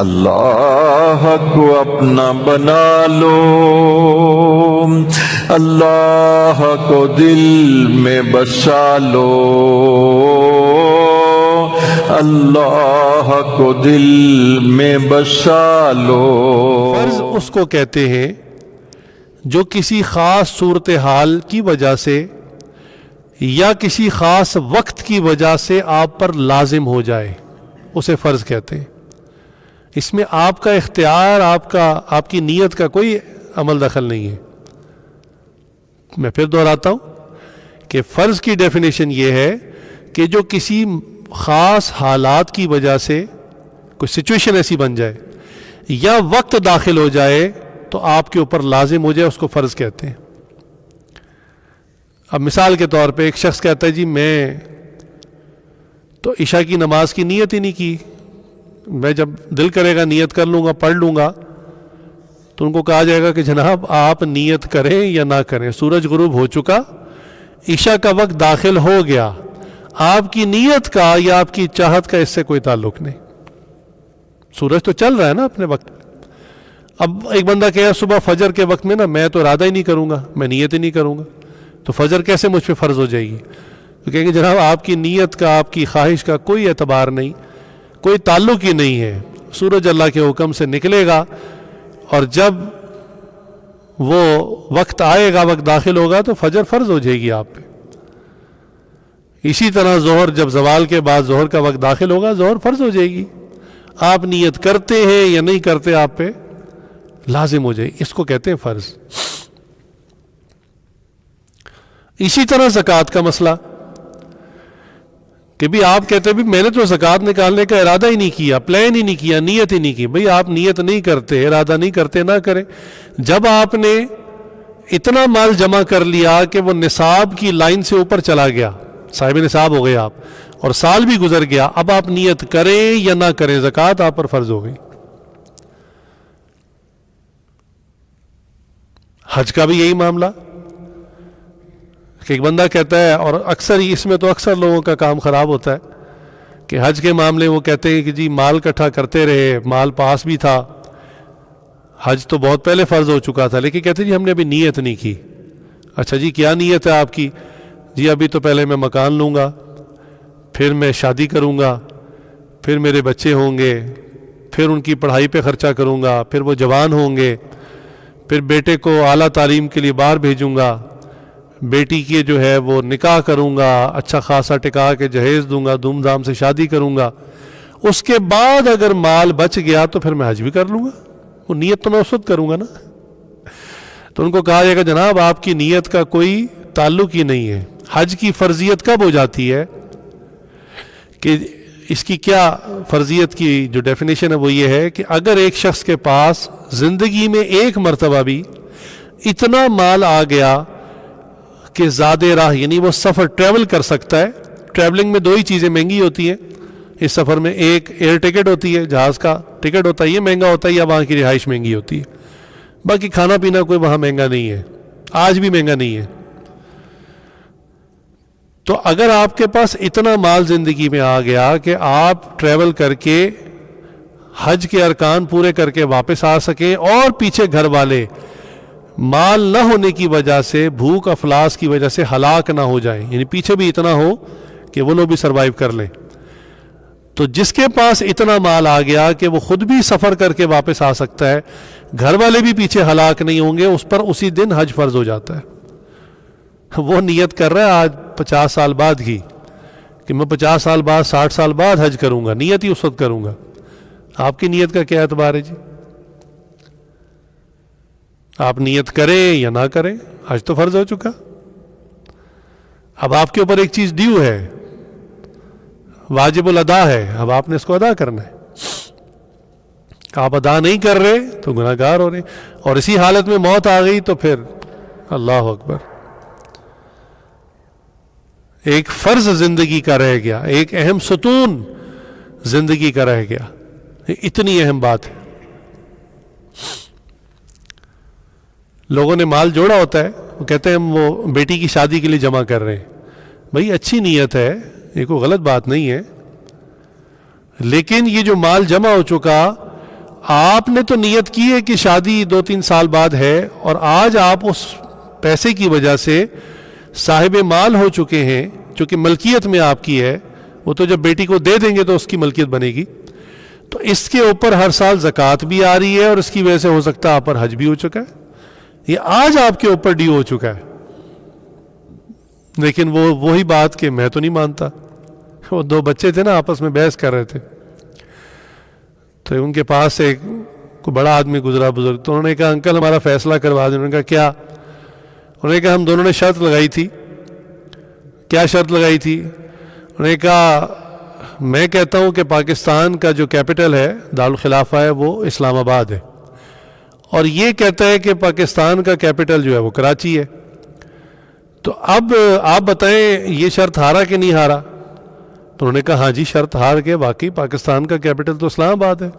अल्लाह को अपना बना लो, अल्लाह को दिल में बसा लो, अल्लाह को दिल में बसा लो। फर्ज उसको कहते हैं जो किसी ख़ास सूरत हाल की वजह से या किसी ख़ास वक्त की वजह से आप पर लाजिम हो जाए, उसे फ़र्ज़ कहते हैं। इसमें आपका इख्तियार, आपकी नीयत का कोई अमल दखल नहीं है। मैं फिर दोहराता हूँ कि फ़र्ज़ की डेफिनेशन ये है कि जो किसी ख़ास हालात की वजह से कोई सिचुएशन ऐसी बन जाए या वक्त दाखिल हो जाए तो आपके ऊपर लाजिम हो जाए, उसको फ़र्ज़ कहते हैं। अब मिसाल के तौर पे एक शख्स कहता है जी मैं तो इशा की नमाज की नीयत ही नहीं की, मैं जब दिल करेगा नीयत कर लूँगा, पढ़ लूँगा। तो उनको कहा जाएगा कि जनाब आप नीयत करें या ना करें, सूरज गुरूब हो चुका, इशा का वक्त दाखिल हो गया, आपकी नीयत का या आपकी चाहत का इससे कोई ताल्लुक नहीं। सूरज तो चल रहा है ना अपने वक्त। अब एक बंदा कहे सुबह फजर के वक्त में ना मैं तो इरादा ही नहीं करूँगा, मैं नीयत ही नहीं करूँगा, तो फजर कैसे मुझ पर फ़र्ज़ हो जाएगी? तो कहेंगे जनाब आपकी नीयत का, आपकी ख्वाहिश का कोई एतबार नहीं, कोई ताल्लुक ही नहीं है। सूरज अल्लाह के हुक्म से निकलेगा और जब वो वक्त आएगा, वक्त दाखिल होगा तो फजर फ़र्ज़ हो जाएगी आप पे। इसी तरह ज़ोहर जब ज़वाल के बाद ज़ोहर का वक्त दाखिल होगा, ज़ोहर फ़र्ज़ हो जाएगी। आप नीयत करते हैं या नहीं करते, आप पे लाजिम हो जाएगी। इसको कहते हैं फ़र्ज़। इसी तरह ज़कात का मसला कि भी आप कहते हैं भी मैंने तो ज़कात निकालने का इरादा ही नहीं किया, प्लान ही नहीं किया, नीयत ही नहीं की। भाई आप नीयत नहीं करते, इरादा नहीं करते, ना करें। जब आपने इतना माल जमा कर लिया कि वो निसाब की लाइन से ऊपर चला गया, साहिब निसाब हो गए आप, और साल भी गुजर गया, अब आप नीयत करें या ना करें, ज़कात आप पर फ़र्ज हो गई। हज का भी यही मामला कि एक बंदा कहता है, और अक्सर इसमें तो अक्सर लोगों का काम ख़राब होता है कि हज के मामले वो कहते हैं कि जी माल इकट्ठा करते रहे, माल पास भी था, हज तो बहुत पहले फ़र्ज़ हो चुका था, लेकिन कहते जी हमने अभी नीयत नहीं की। अच्छा जी क्या नीयत है आपकी? जी अभी तो पहले मैं मकान लूँगा, फिर मैं शादी करूँगा, फिर मेरे बच्चे होंगे, फिर उनकी पढ़ाई पे ख़र्चा करूँगा, फिर वो जवान होंगे, फिर बेटे को आला तालीम के लिए बाहर भेजूँगा, बेटी की जो है वो निकाह करूँगा, अच्छा खासा टिका के जहेज़ दूंगा, धूमधाम से शादी करूँगा, उसके बाद अगर माल बच गया तो फिर मैं हज भी कर लूँगा। वो नीयत तो मैं उस वक्त करूँगा ना। तो उनको कहा जाएगा जनाब आपकी नीयत का कोई ताल्लुक ही नहीं है। हज की फ़र्जियत कब हो जाती है कि इसकी क्या फ़र्जियत की जो डेफिनेशन है वो ये है कि अगर एक शख्स के पास ज़िंदगी में एक मरतबा भी इतना माल आ गया कि ज़्यादा राह, यानी वो सफ़र ट्रैवल कर सकता है। ट्रैवलिंग में दो ही चीज़ें महंगी होती हैं इस सफ़र में, एक एयर टिकट होती है, जहाज़ का टिकट होता है, ये महंगा होता है, या वहाँ की रिहाइश महंगी होती है। बाकी खाना पीना कोई वहाँ महंगा नहीं है, आज भी महंगा नहीं है। तो अगर आपके पास इतना माल ज़िंदगी में आ गया कि आप ट्रैवल करके हज के अरकान पूरे करके वापस आ सकें और पीछे घर वाले माल न होने की वजह से, भूख अफलास की वजह से हलाक ना हो जाएं, यानी पीछे भी इतना हो कि वो लोग भी सरवाइव कर लें, तो जिसके पास इतना माल आ गया कि वो खुद भी सफ़र करके वापस आ सकता है, घर वाले भी पीछे हलाक नहीं होंगे, उस पर उसी दिन हज फ़र्ज हो जाता है। वो नियत कर रहा है आज 50 साल बाद की कि मैं 50 साल बाद, 60 साल बाद हज करूँगा, नियत ही उस वक्त करूँगा। आपकी नियत का क्या एतबार है जी? आप नियत करें या ना करें, हज तो फ़र्ज हो चुका। अब आपके ऊपर एक चीज़ ड्यू है, वाजिबुल अदा है, अब आपने इसको अदा करना है। आप अदा नहीं कर रहे तो गुनाहगार हो रहे, और इसी हालत में मौत आ गई तो फिर अल्लाह अकबर, एक फ़र्ज ज़िंदगी का रह गया, एक अहम सुतून ज़िंदगी का रह गया। इतनी अहम बात है। लोगों ने माल जोड़ा होता है, वो कहते हैं हम वो बेटी की शादी के लिए जमा कर रहे हैं। भाई अच्छी नीयत है, ये कोई गलत बात नहीं है, लेकिन ये जो माल जमा हो चुका आपने तो नियत की है कि शादी 2-3 साल बाद है, और आज आप उस पैसे की वजह से साहिब माल हो चुके हैं, जो कि मलकियत में आपकी है, वो तो जब बेटी को दे देंगे तो उसकी मलकियत बनेगी, तो इसके ऊपर हर साल ज़कात भी आ रही है, और इसकी वजह से हो सकता है आप पर हज भी हो चुका है, ये आज आपके ऊपर ड्यू हो चुका है। लेकिन वो वही बात कि मैं तो नहीं मानता। वो 2 बच्चे थे ना, आपस में बहस कर रहे थे, तो उनके पास एक कोई बड़ा आदमी गुजरा, बुजुर्ग, तो उन्होंने कहा अंकल हमारा फैसला करवा दें। उन्होंने कहा क्या? उन्होंने कहा हम दोनों ने शर्त लगाई थी। क्या शर्त लगाई थी? उन्होंने कहा मैं कहता हूं कि पाकिस्तान का जो कैपिटल है, दारुल खिलाफा है, वो इस्लामाबाद है, और ये कहता है कि पाकिस्तान का कैपिटल जो है वो कराची है। तो अब आप बताएं ये शर्त हारा कि नहीं हारा? तो उन्होंने कहा हाँ जी शर्त हार के, वाकई पाकिस्तान का कैपिटल तो इस्लामाबाद है।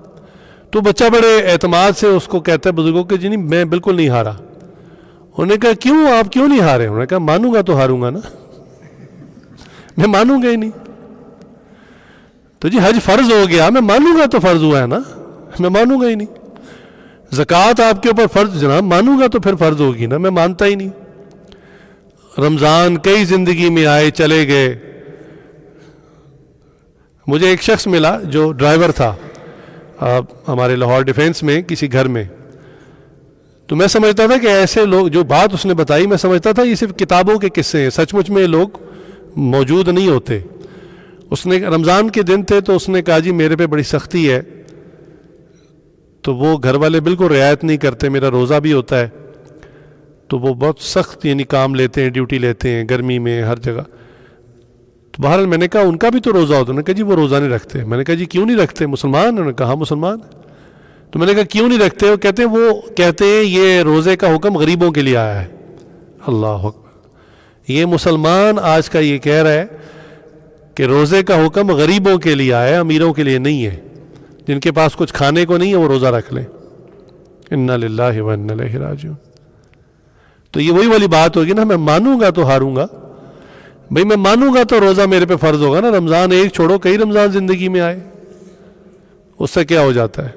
तो बच्चा बड़े एतमाद से उसको कहता है बुजुर्गों के, जी नहीं मैं बिल्कुल नहीं हारा। उन्होंने कहा क्यों, आप क्यों नहीं हारे? उन्होंने कहा मानूंगा तो हारूंगा ना, मैं मानूंगा ही नहीं। तो जी हज फर्ज हो गया, मैं मानूंगा तो फर्ज हुआ है ना, मैं मानूंगा ही नहीं। ज़कात आपके ऊपर फर्ज, जनाब मानूंगा तो फिर फर्ज होगी ना, मैं मानता ही नहीं। रमज़ान कई ज़िंदगी में आए चले गए। मुझे एक शख्स मिला जो ड्राइवर था हमारे लाहौर डिफेंस में किसी घर में, तो मैं समझता था कि ऐसे लोग, जो बात उसने बताई मैं समझता था ये सिर्फ किताबों के किस्से हैं, सचमुच में लोग मौजूद नहीं होते। उसने रमज़ान के दिन थे तो उसने कहा जी मेरे पे बड़ी सख्ती है, तो वो घर वाले बिल्कुल रियायत नहीं करते, मेरा रोज़ा भी होता है, तो वो बहुत सख्त यानी काम लेते हैं, ड्यूटी लेते हैं गर्मी में हर जगह। तो बहरहाल मैंने कहा उनका भी तो रोज़ा होता है। उन्होंने कहा जी वो रोज़ा नहीं रखते। मैंने कहा जी क्यों नहीं रखते, मुसलमान? उन्होंने कहा हाँ मुसलमान। तो मैंने कहा क्यों नहीं रखते? वो कहते हैं ये रोज़े का हुक्म गरीबों के लिए आया है। अल्लाह अकबर। ये मुसलमान आज का ये कह रहा है कि रोज़े का हुक्म गरीबों के लिए आया है, अमीरों के लिए नहीं है। जिनके पास कुछ खाने को नहीं है वो रोज़ा रख लें। इन्ना लिल्लाहि व इन्ना इलैहि राजिऊन। तो ये वही वाली बात होगी ना, मैं मानूंगा तो हारूंगा। भाई मैं मानूंगा तो रोज़ा मेरे पे फर्ज होगा ना। रमज़ान एक छोड़ो, कई रमज़ान ज़िंदगी में आए, उससे क्या हो जाता है?